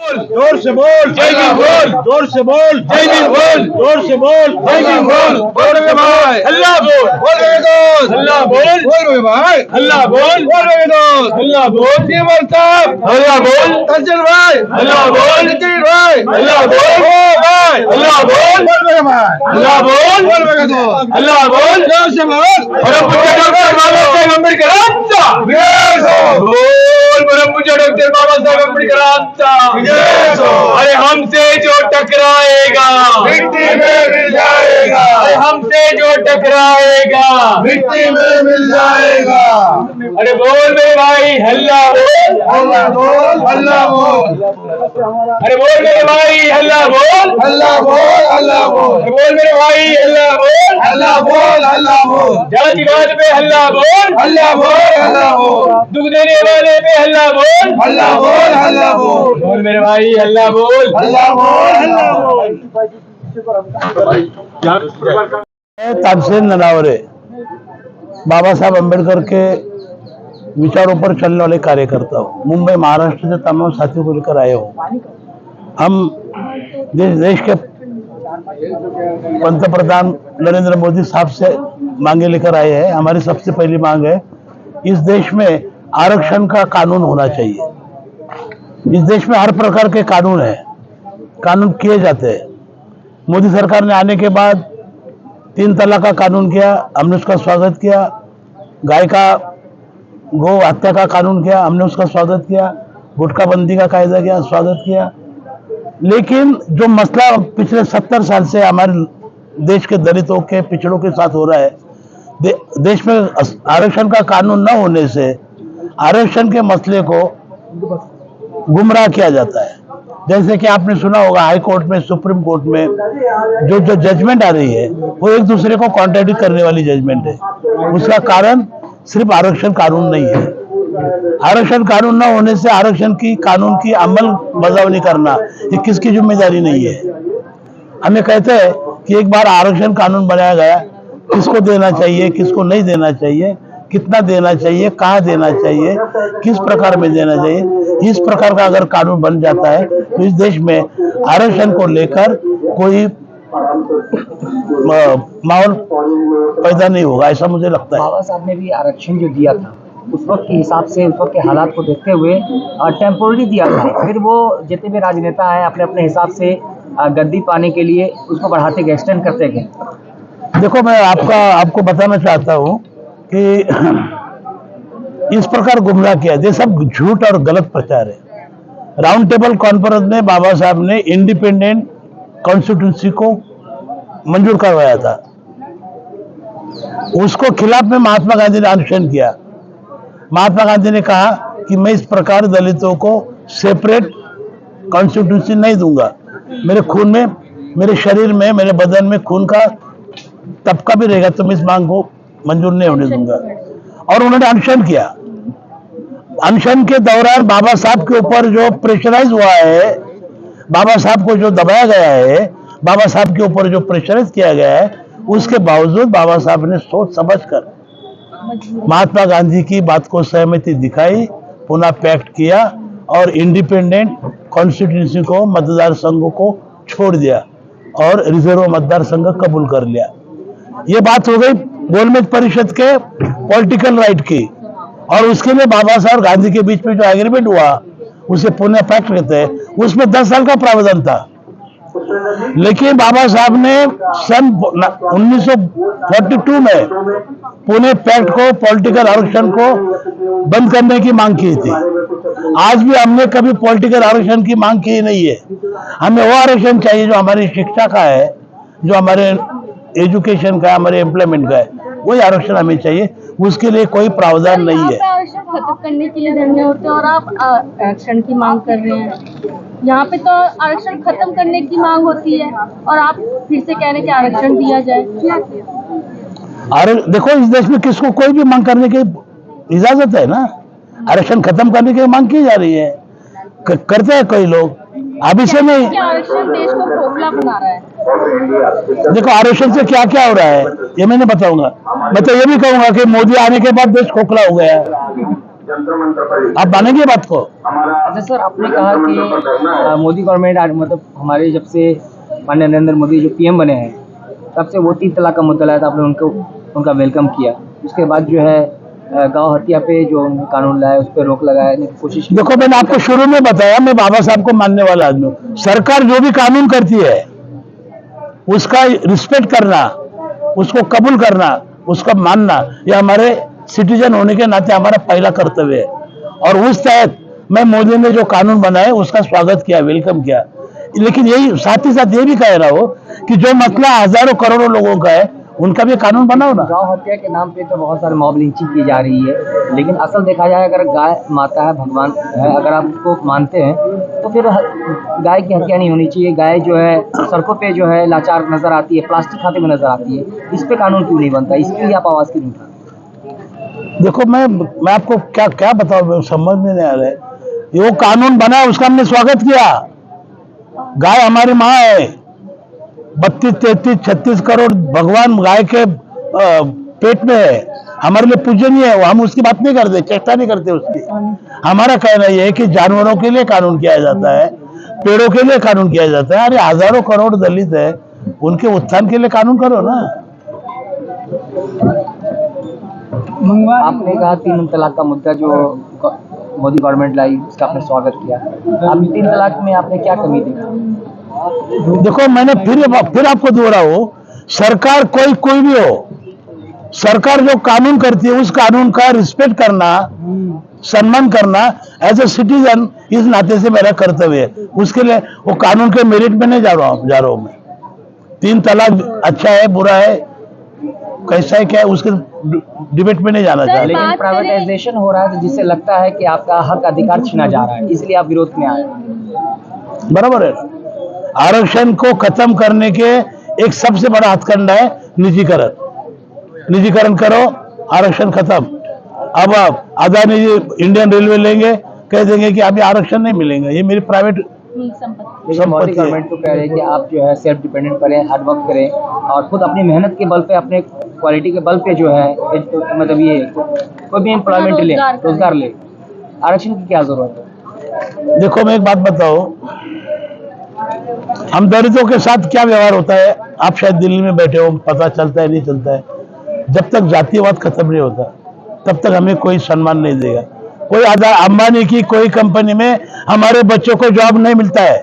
जोर से बोल जय भीम बोल, जोर से बोल जय भीम बोल, जोर से बोल जय भीम बोल, बोल रे भाई हल्ला बोल, बोल रे दोस्त हल्ला बोल, बोल रे भाई हल्ला बोल, बोल रे दोस्त हल्ला बोल, केवल साहब हल्ला बोल, कंचन भाई हल्ला बोल, नितिन भाई हल्ला बोल, ओ भाई हल्ला बोल, बोल रे भाई हल्ला बोल, बोल रे दोस्त हल्ला बोल, जोर से बोल और पूज्य डॉक्टर बाबा साहेब अम्बेडकर आमचा बोल, परम पूज्य डॉक्टर बाबा साहेब अम्बेडकर आमचा। अरे हमसे जो टकराएगा मिट्टी में मिल जाएगा, अरे हमसे जो टकराएगा मिट्टी में मिल जाएगा। अरे बोल मेरे भाई हल्ला बोल, हल्ला बोल, हल्ला बोल, अरे बोल मेरे भाई हल्ला बोल, हल्ला बोल, हल्ला बोल, अरे बोल मेरे भाई हल्ला बोल, हल्ला बोल, हल्ला बोल, जातिवाद पे हल्ला बोल, हल्ला बोल, हल्ला बोल, दुख देने वाले पे हल्ला बोल, हल्ला बोल, हल्ला बोल, बोल मेरे भाई हल्ला बोल, हल्ला बोल, हल्ला बोल। तानसेन ननावरे बाबा साहब अम्बेडकर के विचारों पर चलने वाले कार्यकर्ता हूँ। मुंबई महाराष्ट्र से तमाम साथियों को लेकर आए हूँ। हम देश के पंतप्रधान नरेंद्र मोदी साहब से मांगे लेकर आए हैं। हमारी सबसे पहली मांग है, इस देश में आरक्षण का कानून होना चाहिए। इस देश में हर प्रकार के कानून है, कानून किए जाते हैं। मोदी सरकार ने आने के बाद 3 तलाक का कानून किया, हमने उसका स्वागत किया। गौ हत्या का कानून किया, हमने उसका स्वागत किया। गुटखा बंदी का कायदा किया, स्वागत किया। लेकिन जो मसला पिछले 70 साल से हमारे देश के दलितों के पिछड़ों के साथ हो रहा है, देश में आरक्षण का कानून न होने से आरक्षण के मसले को गुमराह किया जाता है। जैसे कि आपने सुना होगा, हाई कोर्ट में, सुप्रीम कोर्ट में जो जजमेंट आ रही है वो एक दूसरे को कॉन्ट्रडिक्ट करने वाली जजमेंट है। उसका कारण सिर्फ आरक्षण कानून नहीं है। आरक्षण कानून न होने से आरक्षण की कानून की अमल बजावनी करना ये किसकी जिम्मेदारी नहीं है। हमें कहते हैं कि एक बार आरक्षण कानून बनाया गया, किसको देना चाहिए, किसको नहीं देना चाहिए, कितना देना चाहिए, कहाँ देना चाहिए, किस प्रकार में देना चाहिए। इस प्रकार का अगर कानून बन जाता है तो इस देश में आरक्षण को लेकर कोई माहौल पैदा नहीं होगा, ऐसा मुझे लगता है। बाबा साहब ने भी आरक्षण जो दिया था उस वक्त के हिसाब से, उस वक्त के हालात को देखते हुए टेम्पोररी दिया था। फिर वो जितने भी राजनेता है अपने अपने हिसाब से गद्दी पाने के लिए उसको बढ़ाते गए, एक्सटेंड करते गए। देखो, मैं आपको बताना चाहता हूँ कि इस प्रकार गुमराह किया, ये सब झूठ और गलत प्रचार है। राउंड टेबल कॉन्फ्रेंस में बाबा साहब ने इंडिपेंडेंट कॉन्स्टिट्यूंसी को मंजूर करवाया था। उसको खिलाफ में महात्मा गांधी ने अनशन किया। महात्मा गांधी ने कहा कि मैं इस प्रकार दलितों को सेपरेट कॉन्स्टिट्यूंसी नहीं दूंगा। मेरे खून में, मेरे शरीर में, मेरे बदन में खून का तबका भी रहेगा तो मैं इस मांग को मंजूर नहीं होने दूंगा। और उन्होंने अनशन किया। अनशन के दौरान बाबा साहब के ऊपर जो प्रेशराइज हुआ है, बाबा साहब को जो दबाया गया है, बाबा साहब के ऊपर जो प्रेशराइज किया गया है, उसके बावजूद बाबा साहब ने सोच समझकर महात्मा गांधी की बात को सहमति दिखाई, पुनः पैक्ट किया और इंडिपेंडेंट कॉन्स्टिट्यूंसी को, मतदार संघों को छोड़ दिया और रिजर्व मतदार संघ कबूल कर लिया। ये बात हो गई गोलमेज परिषद के पॉलिटिकल राइट की। और उसके लिए बाबा साहब और गांधी के बीच में जो एग्रीमेंट हुआ उसे पुणे पैक्ट कहते हैं, उसमें 10 साल का प्रावधान था। लेकिन बाबा साहब ने सन 1942 में पुणे पैक्ट को, पॉलिटिकल आरक्षण को बंद करने की मांग की थी। आज भी हमने कभी पॉलिटिकल आरक्षण की मांग की नहीं है। हमें वो आरक्षण चाहिए जो हमारी शिक्षा का है, जो हमारे एजुकेशन का, हमारे एम्प्लॉयमेंट का है, वही आरक्षण हमें चाहिए। उसके लिए कोई प्रावधान नहीं है। आरक्षण खत्म करने के लिए धरने होते हैं और आप आरक्षण की मांग कर रहे हैं। यहाँ पे तो आरक्षण खत्म करने की मांग होती है और आप फिर से कह रहे हैं कि आरक्षण दिया जाए। अरे देखो, इस देश में किसको कोई भी मांग करने की इजाजत है ना। आरक्षण खत्म करने की मांग की जा रही है, करते हैं कई लोग। अभी से नहीं, आरक्षण देश को खोखला बना रहा है। देखो, आरक्षण से क्या क्या हो रहा है ये मैंने बताऊंगा। मैं तो ये भी कहूंगा कि मोदी आने के बाद देश खोखला हो गया है। आप मानेंगे बात को? अच्छा सर, आपने कहा कि मोदी गवर्नमेंट आज मतलब हमारे जब से माननीय नरेंद्र मोदी जो पीएम बने हैं तब से वो 3 तलाक का मुद्दा लाया था, आपने उनका वेलकम किया। उसके बाद जो है गांव हत्या पे जो कानून लाया उस पर रोक लगाने की कोशिश की। देखो, मैंने आपको शुरू में बताया, मैं बाबा साहब को मानने वाला आदमी हूं। सरकार जो भी कानून करती है उसका रिस्पेक्ट करना, उसको कबूल करना, उसको मानना, यह हमारे सिटीजन होने के नाते हमारा पहला कर्तव्य है। और उस तहत मैं मोदी ने जो कानून बनाए उसका स्वागत किया, वेलकम किया। लेकिन यही साथ ही साथ ये भी कह रहा हो कि जो मसला हजारों करोड़ों लोगों का है उनका भी कानून बनाओ ना। गांव हत्या के नाम पे तो बहुत सारे मॉब लिंचिंग की जा रही है, लेकिन असल देखा जाए अगर गाय माता है, भगवान है, अगर आप उसको मानते हैं तो फिर गाय की हत्या नहीं होनी चाहिए। गाय जो है सड़कों पे जो है लाचार नजर आती है, प्लास्टिक खाते हुए नजर आती है, इस पे कानून क्यों नहीं बनता? इसके लिए आप आवाज क्यों नहीं उठाते? देखो, मैं आपको क्या क्या बताऊं, समझ में नहीं आ रहा है। वो कानून बना, उसका हमने स्वागत किया। गाय हमारी माँ है। 32, 33, 36 करोड़ भगवान गाय के पेट में है, हमारे लिए पूजनीय है। हम उसकी बात नहीं करते, चेष्टा नहीं करते उसकी। हमारा कहना यह है कि जानवरों के लिए कानून किया जाता है, पेड़ों के लिए कानून किया जाता है। अरे हजारों करोड़ दलित है, उनके उत्थान के लिए कानून करो ना। आपने कहा 3 तलाक का मुद्दा जो मोदी गवर्नमेंट लाई उसका आपने स्वागत किया। अब 3 तलाक में आपने क्या कमी देखा? देखो, मैंने फिर आपको दोहराऊं, सरकार कोई भी हो, सरकार जो कानून करती है उस कानून का रिस्पेक्ट करना, सम्मान करना एज ए सिटीजन इस नाते से मेरा कर्तव्य है। उसके लिए वो कानून के मेरिट में नहीं जा रहा हूं मैं। 3 तलाक अच्छा है, बुरा है, कैसा है, क्या है, उसके डिबेट में नहीं जाना चाहता। लेकिन प्राइवेटाइजेशन हो रहा है जिससे लगता है कि आपका हक अधिकार छीना जा रहा है, इसलिए आप विरोध में आए। बराबर है। आरक्षण को खत्म करने के एक सबसे बड़ा हथकंडा है निजीकरण। निजीकरण करो, आरक्षण खत्म। अब आप अदानी इंडियन रेलवे लेंगे, कह देंगे कि अभी आरक्षण नहीं मिलेंगे, ये मेरी प्राइवेट लेकिन मोदी गवर्नमेंट तो कह रहे हैं कि आप जो है सेल्फ डिपेंडेंट करें, हार्ड वर्क करें और खुद अपनी मेहनत के बल पे, अपने क्वालिटी के बल पे जो है मतलब ये कोई भी एम्प्लॉयमेंट ले, रोजगार ले। आरक्षण की क्या जरूरत है? देखो, मैं एक बात बताओ, हम दलितों के साथ क्या व्यवहार होता है, आप शायद दिल्ली में बैठे हो, पता चलता है नहीं चलता है। जब तक जातिवाद खत्म नहीं होता तब तक हमें कोई सम्मान नहीं देगा। कोई अंबानी की कोई कंपनी में हमारे बच्चों को जॉब नहीं मिलता है,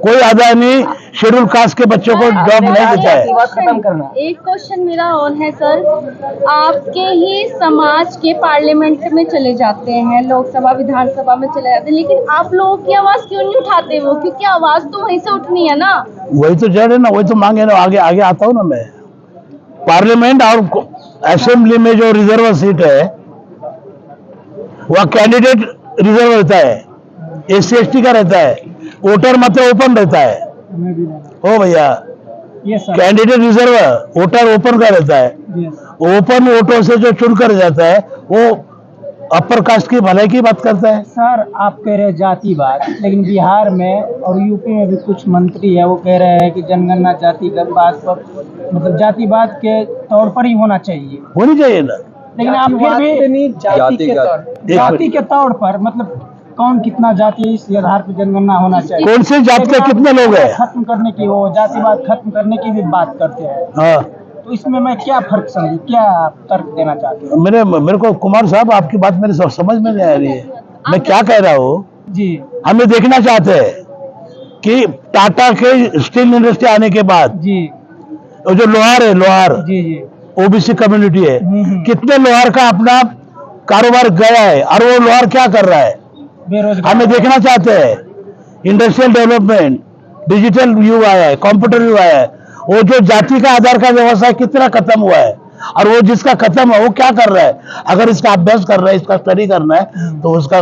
कोई अदानी शेड्यूल कास्ट के बच्चों को जॉब नहीं देता है। खत्म करना। एक क्वेश्चन मेरा और है सर, आपके ही समाज के पार्लियामेंट में चले जाते हैं, लोकसभा विधानसभा में चले जाते हैं, लेकिन आप लोगों की आवाज क्यों नहीं उठाते वो? क्योंकि आवाज तो वहीं से उठनी है ना। वही तो जड़ है ना, वही तो मांगे ना। आगे आगे आता हूँ ना मैं। पार्लियामेंट और असेंबली में जो रिजर्व सीट है वह कैंडिडेट रिजर्व रहता है, SC/ST का रहता है, वोटर मतलब ओपन रहता है। ओ भैया, कैंडिडेट रिजर्व, वोटर ओपन का रहता है। ओपन वोटों से जो चुनकर जाता है वो अपर कास्ट की भलाई की बात करता है। सर, आप कह रहे हैं जातिवाद, लेकिन बिहार में और यूपी में भी कुछ मंत्री है वो कह रहे हैं कि जनगणना जातिगत बात पर, मतलब जातिवाद के तौर पर ही होना चाहिए, होनी चाहिए ना। लेकिन आप फिर भी जाति के तौर पर, मतलब कौन कितना जाति है इस आधार पर जनगणना होना चाहिए। कौन से जात के कितने लोग हैं? खत्म करने की, वो जातिवाद खत्म करने की भी बात करते हैं। हाँ, तो इसमें मैं क्या फर्क समझू, क्या आप तर्क देना चाहते हैं? मेरे को कुमार साहब, आपकी बात मेरे समझ में नहीं आ रही है। मैं क्या कह रहा हूँ, जी, हमें देखना चाहते हैं कि टाटा के स्टील इंडस्ट्री आने के बाद जी, जो लोहार है, लोहार जी, जी, ओबीसी कम्युनिटी है, कितने लोहार का अपना कारोबार गया है और वो लोहार क्या कर रहा है, बेरोजगार। हमें देखना चाहते हैं। इंडस्ट्रियल डेवलपमेंट, डिजिटल युग आया है, कंप्यूटर युग आया है, वो जो जाति का आधार का व्यवसाय कितना खत्म हुआ है और वो जिसका खत्म है वो क्या कर रहा है। अगर इसका अभ्यास कर रहा है, इसका स्टडी करना है तो उसका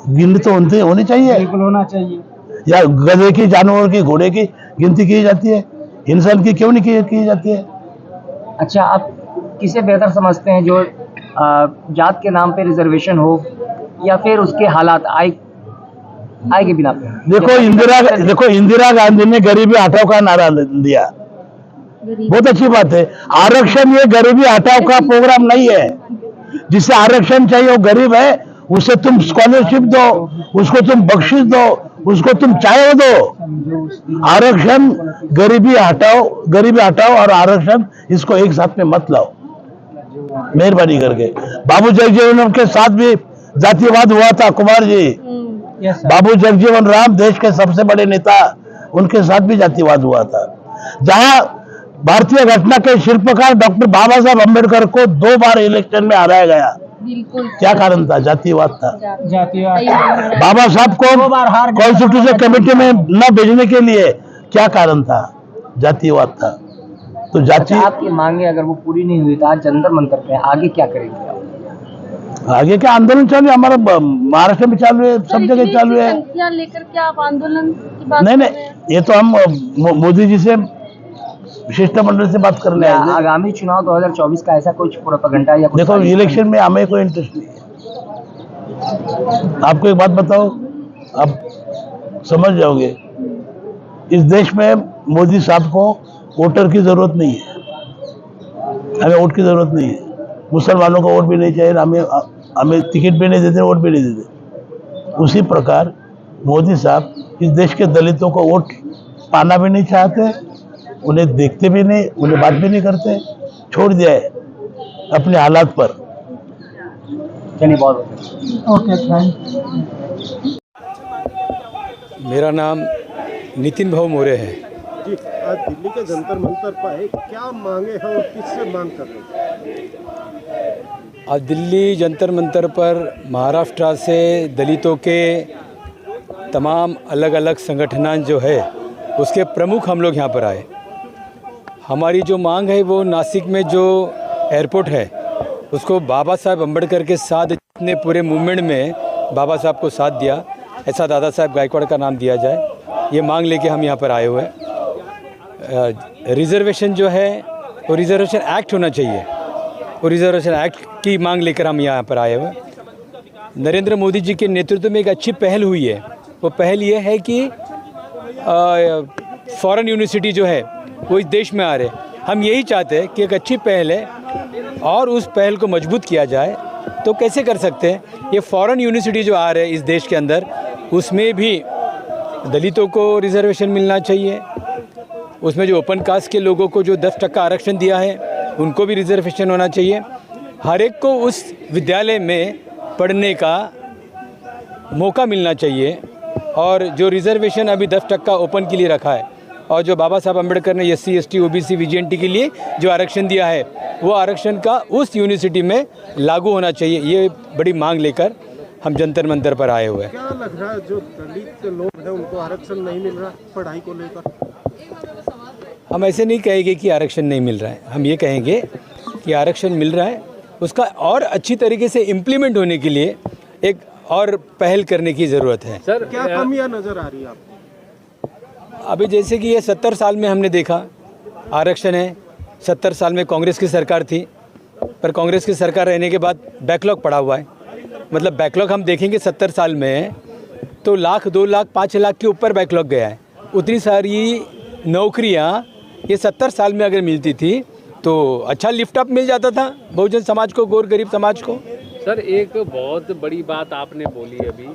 गिनती तो होनी चाहिए। बिल्कुल होना चाहिए। या गधे की, जानवर की, घोड़े की गिनती की जाती है, इंसान की क्यों नहीं की जाती है? अच्छा, आप किसे बेहतर समझते हैं, जो जात के नाम पे रिजर्वेशन हो या फिर उसके हालात आय के बिना पे? देखो इंदिरा गांधी ने गरीबी हटाओ का नारा दिया, बहुत अच्छी बात है। आरक्षण ये गरीबी हटाओ का प्रोग्राम नहीं है, जिसे आरक्षण चाहिए वो गरीब है, उसे तुम स्कॉलरशिप दो, उसको तुम बख्शिश दो, उसको तुम चाय दो। आरक्षण गरीबी हटाओ और आरक्षण इसको एक साथ में मत लाओ, मेहरबानी करके। बाबू जगजीवन के साथ भी जातिवाद हुआ था, कुमार जी। बाबू जगजीवन राम देश के सबसे बड़े नेता, उनके साथ भी जातिवाद हुआ था। जहां भारतीय घटना के शिल्पकार डॉक्टर बाबा साहब अम्बेडकर को 2 बार इलेक्शन में हराया गया, बिल्कुल क्या कारण था? जातिवाद था। जातिवाद। बाबा साहब को कॉन्स्टिट्यूशन कमेटी में न भेजने के लिए क्या कारण था? जातिवाद था। तो जाति अच्छा, आपकी मांगे अगर वो पूरी नहीं हुई तो आज जंतर मंतर पे आगे क्या करेंगे आप? आगे क्या आंदोलन चालू है? हमारा महाराष्ट्र में चालू है, सब जगह चालू है। संख्या लेकर के आप आंदोलन की बात नहीं कर नहीं, रहे हैं? ये तो हम मोदी जी से शिष्टमंडल से बात करने आए थे। आगामी चुनाव 2024 का ऐसा कुछ प्रोपेगेंडा या कुछ? देखो, इलेक्शन में हमें कोई इंटरेस्ट नहीं है। आपको एक बात बताओ, आप समझ जाओगे, इस देश में मोदी साहब को वोटर की जरूरत नहीं है, हमें वोट की जरूरत नहीं है। मुसलमानों को वोट भी नहीं चाहिए, हमें टिकट भी नहीं देते, वोट भी नहीं देते। उसी प्रकार मोदी साहब इस देश के दलितों को वोट पाना भी नहीं चाहते, उन्हें देखते भी नहीं, उन्हें बात भी नहीं करते, छोड़ दिया है अपने हालात पर। चलिए, बहुत ओके, थैंक। मेरा नाम नितिन भाऊ मोरे है। जी, आज दिल्ली के जंतर मंतर पर आए, क्या मांगे हैं और किससे मांग कर रहे हैं? आज दिल्ली जंतर मंतर पर महाराष्ट्र से दलितों के तमाम अलग अलग संगठन जो है उसके प्रमुख हम लोग यहाँ पर आए। हमारी जो मांग है वो नासिक में जो एयरपोर्ट है उसको बाबा साहब अम्बेडकर के साथ, इतने पूरे मूवमेंट में बाबा साहब को साथ दिया, ऐसा दादा साहब गायकवाड़ का नाम दिया जाए, ये मांग लेके हम यहाँ पर आए हुए हैं। रिजर्वेशन जो है वो रिजर्वेशन एक्ट होना चाहिए, वो रिजर्वेशन एक्ट की मांग लेकर हम यहाँ पर आए हुए हैं। नरेंद्र मोदी जी के नेतृत्व में एक अच्छी पहल हुई है। वो पहल ये है कि फॉरेन यूनिवर्सिटी जो है वो इस देश में आ रहे। हम यही चाहते हैं कि एक अच्छी पहल है और उस पहल को मजबूत किया जाए। तो कैसे कर सकते हैं? ये फॉरेन यूनिवर्सिटी जो आ रहे हैं इस देश के अंदर, उसमें भी दलितों को रिजर्वेशन मिलना चाहिए। उसमें जो ओपन कास्ट के लोगों को जो 10% आरक्षण दिया है उनको भी रिजर्वेशन होना चाहिए। हर एक को उस विद्यालय में पढ़ने का मौका मिलना चाहिए। और जो रिजर्वेशन अभी 10% ओपन के लिए रखा है और जो बाबा साहब अम्बेडकर ने SC ST OBC VGNT के लिए जो आरक्षण दिया है वो आरक्षण का उस यूनिवर्सिटी में लागू होना चाहिए। ये बड़ी मांग लेकर हम जंतर मंतर पर आए हुए हैं। क्या लग रहा है जो दलित लोग हैं उनको आरक्षण नहीं मिल रहा पढ़ाई को लेकर? हम ऐसे नहीं कहेंगे कि आरक्षण नहीं मिल रहा है, हम ये कहेंगे कि आरक्षण मिल रहा है, उसका और अच्छी तरीके से इम्प्लीमेंट होने के लिए एक और पहल करने की ज़रूरत है। सर, क्या कमियां नजर आ रही है आपको? अभी जैसे कि ये 70 साल में हमने देखा आरक्षण है, 70 साल में कांग्रेस की सरकार थी, पर कांग्रेस की सरकार रहने के बाद बैकलॉग पड़ा हुआ है। मतलब बैकलॉग हम देखेंगे 70 साल में तो 1 लाख 2 लाख 5 लाख के ऊपर बैकलॉग गया है। उतनी सारी नौकरियां ये 70 साल में अगर मिलती थी तो अच्छा लिफ्ट अप मिल जाता था बहुजन समाज को, गौर गरीब समाज को। सर, एक बहुत बड़ी बात आपने बोली अभी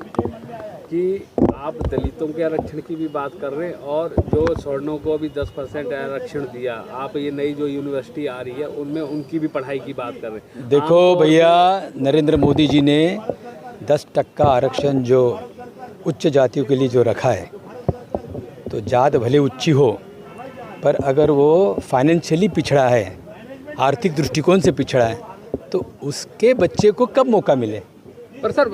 कि आप दलितों के आरक्षण की भी बात कर रहे हैं और जो सवर्णों को भी 10% आरक्षण दिया, आप ये नई जो यूनिवर्सिटी आ रही है उनमें उनकी भी पढ़ाई की बात कर रहे हैं। देखो भैया, नरेंद्र मोदी जी ने 10% आरक्षण जो उच्च जातियों के लिए जो रखा है, तो जात भले ऊंची हो पर अगर वो फाइनेंशियली पिछड़ा है, आर्थिक दृष्टिकोण से पिछड़ा है, तो उसके बच्चे को कब मौका मिले? पर सर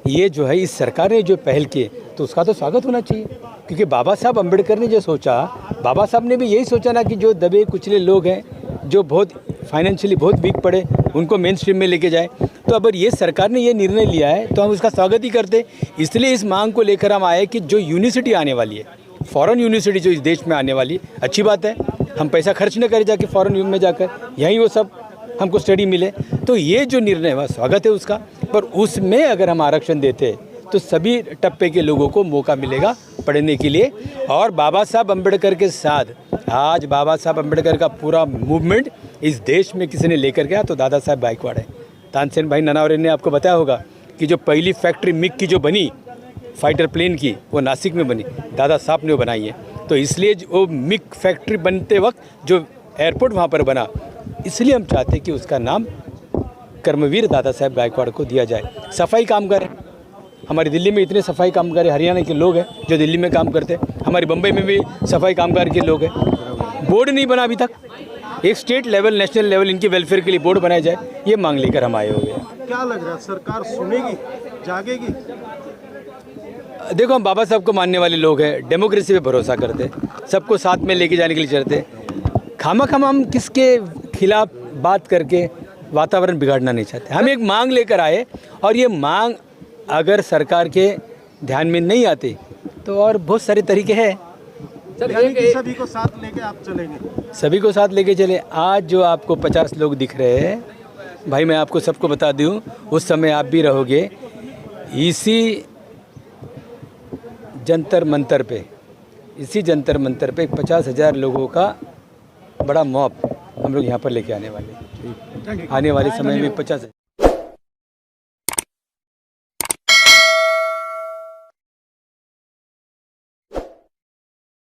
ये जो है इस सरकार ने जो पहल की तो उसका तो स्वागत होना चाहिए। क्योंकि बाबा साहब अम्बेडकर ने जो सोचा, बाबा साहब ने भी यही सोचा ना कि जो दबे कुचले लोग हैं, जो बहुत फाइनेंशियली बहुत वीक पड़े, उनको मेन स्ट्रीम में लेके जाए। तो अगर ये सरकार ने ये निर्णय लिया है तो हम उसका स्वागत ही करते। इसलिए इस मांग को लेकर हम आए कि जो यूनिवर्सिटी आने वाली है, फॉरेन यूनिवर्सिटी जो इस देश में आने वाली, अच्छी बात है। हम पैसा खर्च न करें जाके फॉरेन में जाकर, यहीं वो सब हमको स्टडी मिले। तो ये जो निर्णय हुआ स्वागत है उसका, पर उसमें अगर हम आरक्षण देते तो सभी टप्पे के लोगों को मौका मिलेगा पढ़ने के लिए। और बाबा साहब अम्बेडकर के साथ आज बाबा साहब अम्बेडकर का पूरा मूवमेंट इस देश में किसी ने लेकर गया तो दादा साहब गायकवाड़ है। तानसेन भाई ननावरे ने आपको बताया होगा कि जो पहली फैक्ट्री मिग की जो बनी फाइटर प्लेन की, वो नासिक में बनी, दादा साहब ने वो बनाई है। तो इसलिए वो मिग फैक्ट्री बनते वक्त जो एयरपोर्ट वहाँ पर बना, इसलिए हम चाहते हैं कि उसका नाम कर्मवीर दादा साहब गायकवाड़ को दिया जाए। सफाई कामगार, हमारी दिल्ली में इतने सफाई कामगार हरियाणा के लोग हैं जो दिल्ली में काम करते हैं, हमारी बम्बई में भी सफाई कामगार के लोग हैं। बोर्ड नहीं बना अभी तक, एक स्टेट लेवल नेशनल लेवल इनके वेलफेयर के लिए बोर्ड बनाया जाए, ये मांग लेकर हम आए हुए हैं। क्या लग रहा है सरकार सुनेगी, जागेगी? देखो, हम बाबा साहब को मानने वाले लोग हैं, डेमोक्रेसी पे भरोसा करते हैं, सबको साथ में लेके जाने के लिए चलते हैं। खामा हम किसके खिलाफ बात करके वातावरण बिगाड़ना नहीं चाहते। हम एक मांग लेकर आए और ये मांग अगर सरकार के ध्यान में नहीं आती तो और बहुत सारे तरीके हैं। यानी कि सभी को साथ लेके आप चलेंगे? सभी को साथ लेके चले। आज जो आपको 50 लोग दिख रहे हैं भाई, मैं आपको सबको बता दूं, उस समय आप भी रहोगे। इसी जंतर मंतर पे 50,000 लोगों का बड़ा मॉब हम लोग यहाँ पर लेके आने वाले हैं। आने वाले समय में 50,000